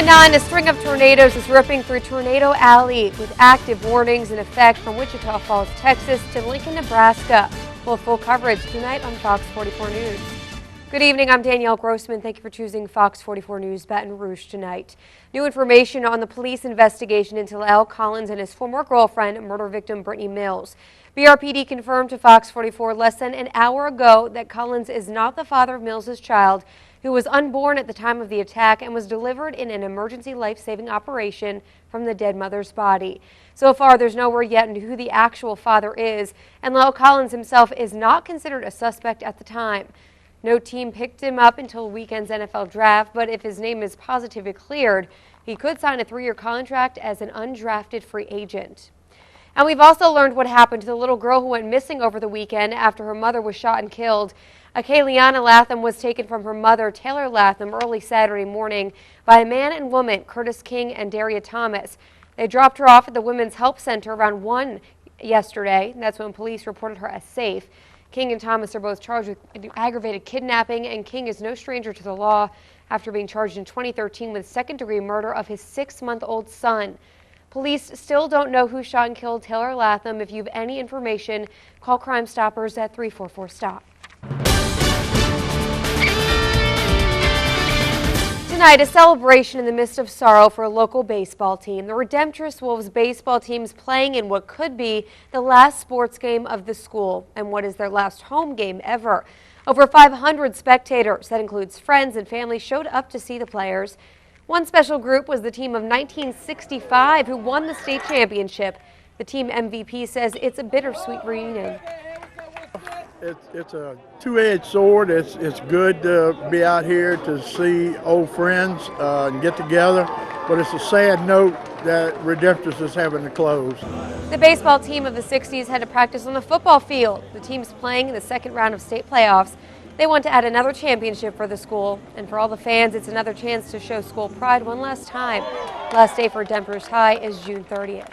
9, a string of tornadoes is ripping through Tornado Alley with active warnings in effect from Wichita Falls, Texas to Lincoln, Nebraska. We'll have full coverage tonight on Fox 44 News. Good evening, I'm Danielle Grossman. Thank you for choosing Fox 44 News Baton Rouge tonight. New information on the police investigation into L. Collins and his former girlfriend, murder victim Brittany Mills. BRPD confirmed to Fox 44 less than an hour ago that Collins is not the father of Mills' child, who was unborn at the time of the attack and was delivered in an emergency life-saving operation from the dead mother's body. So far, there's no word yet into who the actual father is, and L. Collins himself is not considered a suspect at the time. No team picked him up until the weekend's NFL draft, but if his name is positively cleared, he could sign a 3-year contract as an undrafted free agent. And we've also learned what happened to the little girl who went missing over the weekend after her mother was shot and killed. Akeliana Latham was taken from her mother, Taylor Latham, early Saturday morning by a man and woman, Curtis King and Daria Thomas. They dropped her off at the Women's Help Center around 1 yesterday. That's when police reported her as safe. King and Thomas are both charged with aggravated kidnapping, and King is no stranger to the law after being charged in 2013 with second-degree murder of his 6-month-old son. Police still don't know who shot and killed Taylor Latham. If you have any information, call Crime Stoppers at 344-STOP. Tonight, a celebration in the midst of sorrow for a local baseball team. The Redemptress Wolves baseball team's playing in what could be the last sports game of the school and what is their last home game ever. Over 500 spectators, that includes friends and family, showed up to see the players. One special group was the team of 1965 who won the state championship. The team MVP says it's a bittersweet reunion. It's a two-edged sword. It's good to be out here to see old friends and get together, but it's a sad note that Redemptress is having to close. The baseball team of the 60s had to practice on the football field. The team's playing in the second round of state playoffs. They want to add another championship for the school, and for all the fans, it's another chance to show school pride one last time. Last day for Redemptress High is June 30th.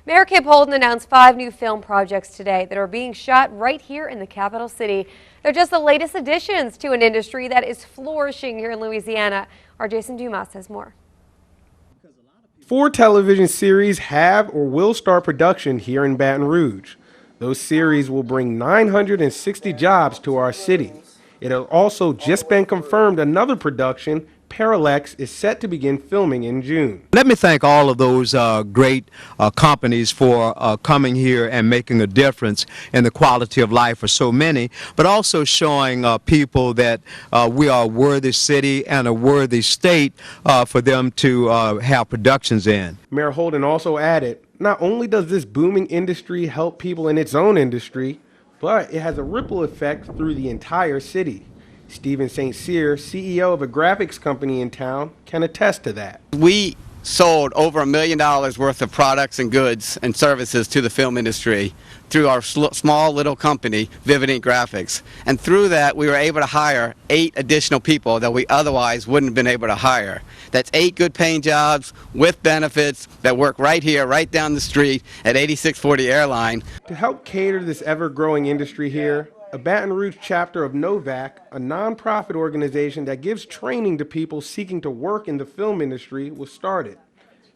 Mayor Kip Holden announced 5 new film projects today that are being shot right here in the capital city. They're just the latest additions to an industry that is flourishing here in Louisiana. Our Jason Dumas has more. 4 television series have or will start production here in Baton Rouge. Those series will bring 960 jobs to our city. It has also just been confirmed another production, Parallax, is set to begin filming in June. Let me thank all of those great companies for coming here and making a difference in the quality of life for so many, but also showing people that we are a worthy city and a worthy state for them to have productions in. Mayor Holden also added, not only does this booming industry help people in its own industry, but it has a ripple effect through the entire city. Stephen St. Cyr, CEO of a graphics company in town, can attest to that. We sold over $1 million worth of products and goods and services to the film industry through our small little company, Vivid Ink Graphics. And through that, we were able to hire 8 additional people that we otherwise wouldn't have been able to hire. That's 8 good paying jobs with benefits that work right here, right down the street at 8640 Airline. To help cater this ever-growing industry here, a Baton Rouge chapter of NOVAC, a nonprofit organization that gives training to people seeking to work in the film industry, was started.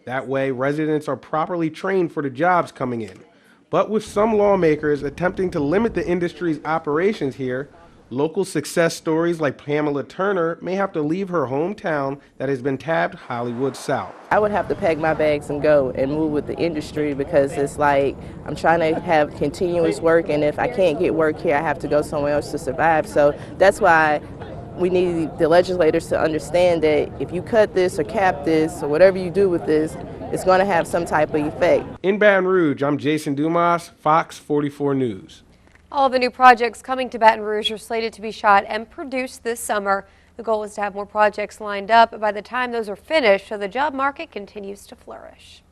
That way, residents are properly trained for the jobs coming in. But with some lawmakers attempting to limit the industry's operations here, local success stories like Pamela Turner may have to leave her hometown that has been tabbed Hollywood South. I would have to pack my bags and go and move with the industry because it's like I'm trying to have continuous work, and if I can't get work here, I have to go somewhere else to survive. So that's why we need the legislators to understand that if you cut this or cap this or whatever you do with this, it's going to have some type of effect. In Baton Rouge, I'm Jason Dumas, Fox 44 News. All of the new projects coming to Baton Rouge are slated to be shot and produced this summer. The goal is to have more projects lined up by the time those are finished, so the job market continues to flourish.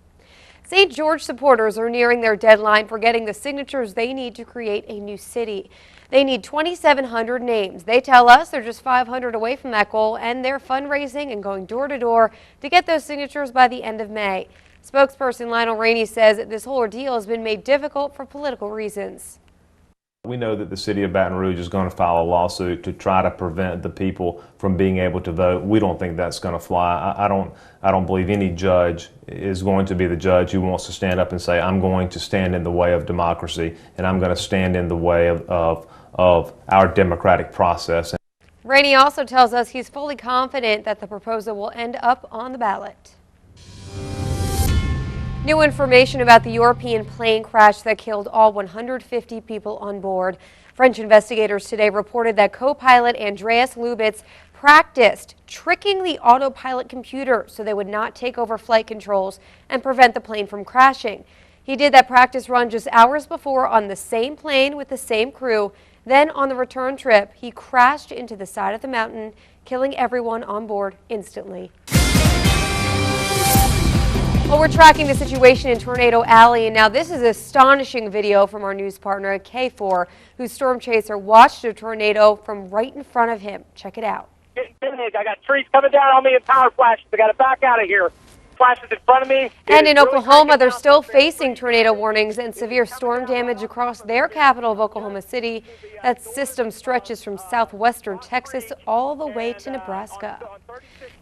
St. George supporters are nearing their deadline for getting the signatures they need to create a new city. They need 2,700 names. They tell us they're just 500 away from that goal, and they're fundraising and going door to door to get those signatures by the end of May. Spokesperson Lionel Rainey says this whole ordeal has been made difficult for political reasons. We know that the city of Baton Rouge is going to file a lawsuit to try to prevent the people from being able to vote. We don't think that's going to fly. I don't believe any judge is going to be the judge who wants to stand up and say, I'm going to stand in the way of democracy and I'm going to stand in the way of our democratic process. Rainey also tells us he's fully confident that the proposal will end up on the ballot. New information about the European plane crash that killed all 150 people on board. French investigators today reported that co-pilot Andreas Lubitz practiced tricking the autopilot computer so they would not take over flight controls and prevent the plane from crashing. He did that practice run just hours before on the same plane with the same crew. Then on the return trip, he crashed into the side of the mountain, killing everyone on board instantly. Well, we're tracking the situation in Tornado Alley, and now this is astonishing video from our news partner at K4, whose storm chaser watched a tornado from right in front of him. Check it out. I got trees coming down on me and power flashes. I got to back out of here. Flashes in front of me. And in Oklahoma, they're still facing tornado warnings and severe storm damage across their capital of Oklahoma City. That system stretches from southwestern Texas all the way to Nebraska.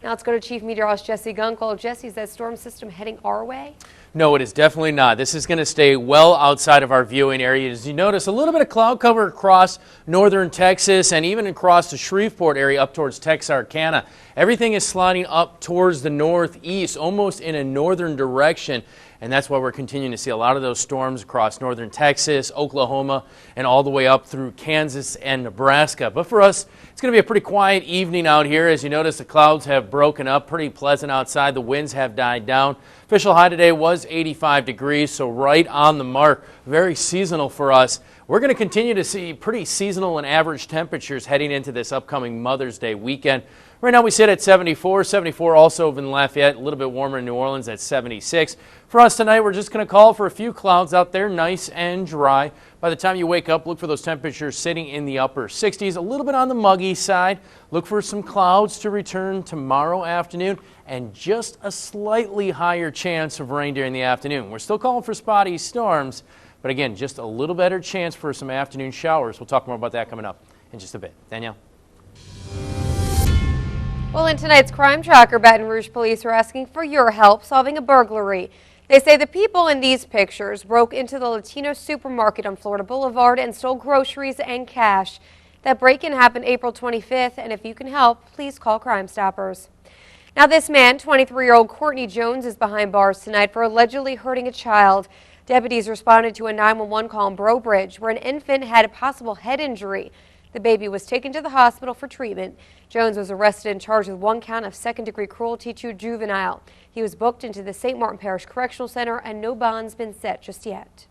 Now let's go to Chief Meteorologist Jesse Gunkel. Jesse, is that storm system heading our way? No, it is definitely not. This is going to stay well outside of our viewing area. As you notice, a little bit of cloud cover across northern Texas and even across the Shreveport area up towards Texarkana. Everything is sliding up towards the northeast, almost in a northern direction. And that's why we're continuing to see a lot of those storms across northern Texas, Oklahoma, and all the way up through Kansas and Nebraska. But for us, it's going to be a pretty quiet evening out here. As you notice, the clouds have broken up, pretty pleasant outside. The winds have died down. Official high today was 85 degrees, so right on the mark. Very seasonal for us. We're going to continue to see pretty seasonal and average temperatures heading into this upcoming Mother's Day weekend. Right now we sit at 74. 74 also in Lafayette, a little bit warmer in New Orleans at 76. For us tonight, we're just going to call for a few clouds out there, nice and dry. By the time you wake up, look for those temperatures sitting in the upper 60s, a little bit on the muggy side. Look for some clouds to return tomorrow afternoon and just a slightly higher chance of rain during the afternoon. We're still calling for spotty storms, but again, just a little better chance for some afternoon showers. We'll talk more about that coming up in just a bit. Danielle? Well, in tonight's Crime Tracker, Baton Rouge police are asking for your help solving a burglary. They say the people in these pictures broke into the Latino supermarket on Florida Boulevard and stole groceries and cash. That break-in happened April 25th, and if you can help, please call Crime Stoppers. Now this man, 23-year-old Courtney Jones, is behind bars tonight for allegedly hurting a child. Deputies responded to a 911 call in Breaux Bridge where an infant had a possible head injury. The baby was taken to the hospital for treatment. Jones was arrested and charged with 1 count of second-degree cruelty to a juvenile. He was booked into the St. Martin Parish Correctional Center and no bond's been set just yet.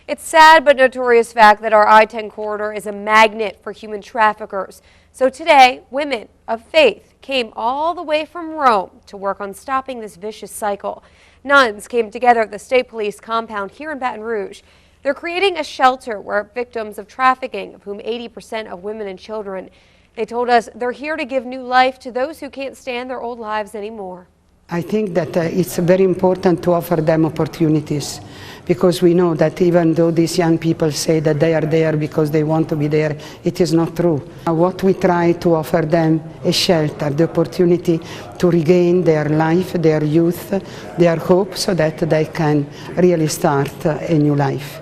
It's sad but notorious fact that our I-10 corridor is a magnet for human traffickers. So today, women of faith came all the way from Rome to work on stopping this vicious cycle. Nuns came together at the state police compound here in Baton Rouge. They're creating a shelter where victims of trafficking, of whom 80% of women and children. They told us they're here to give new life to those who can't stand their old lives anymore. I think that it's very important to offer them opportunities, because we know that even though these young people say that they are there because they want to be there, it is not true. What we try to offer them is shelter, the opportunity to regain their life, their youth, their hope, so that they can really start a new life.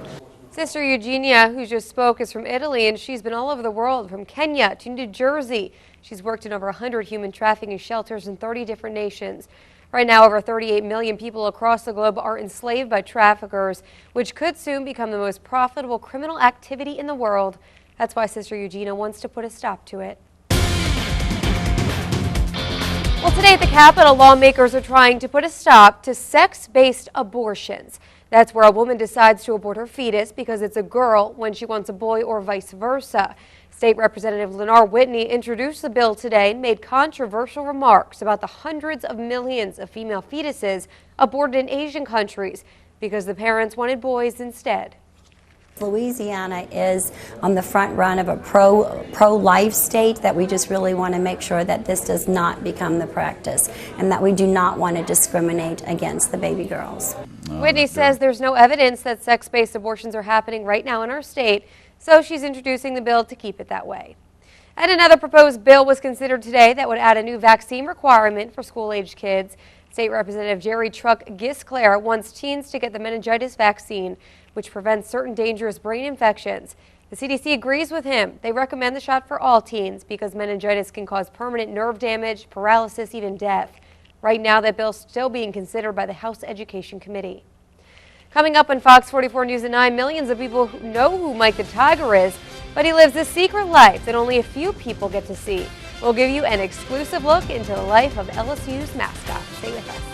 Sister Eugenia, who just spoke, is from Italy, and she's been all over the world, from Kenya to New Jersey. She's worked in over 100 human trafficking shelters in 30 different nations. Right now, over 38 million people across the globe are enslaved by traffickers, which could soon become the most profitable criminal activity in the world. That's why Sister Eugenia wants to put a stop to it. Well, today at the Capitol, lawmakers are trying to put a stop to sex-based abortions. That's where a woman decides to abort her fetus because it's a girl when she wants a boy, or vice versa. State Representative Lenore Whitney introduced the bill today and made controversial remarks about the hundreds of millions of female fetuses aborted in Asian countries because the parents wanted boys instead. Louisiana is on the front run of a pro-life state, that we just really want to make sure that this does not become the practice and that we do not want to discriminate against the baby girls. Whitney says there's no evidence that sex-based abortions are happening right now in our state. so she's introducing the bill to keep it that way. And another proposed bill was considered today that would add a new vaccine requirement for school-aged kids. State Representative Jerry Truck Gisclair wants teens to get the meningitis vaccine, which prevents certain dangerous brain infections. The CDC agrees with him. They recommend the shot for all teens because meningitis can cause permanent nerve damage, paralysis, even death. Right now, that bill's still being considered by the House Education Committee. Coming up on Fox 44 News at 9, millions of people know who Mike the Tiger is, but he lives a secret life that only a few people get to see. We'll give you an exclusive look into the life of LSU's mascot. Stay with us.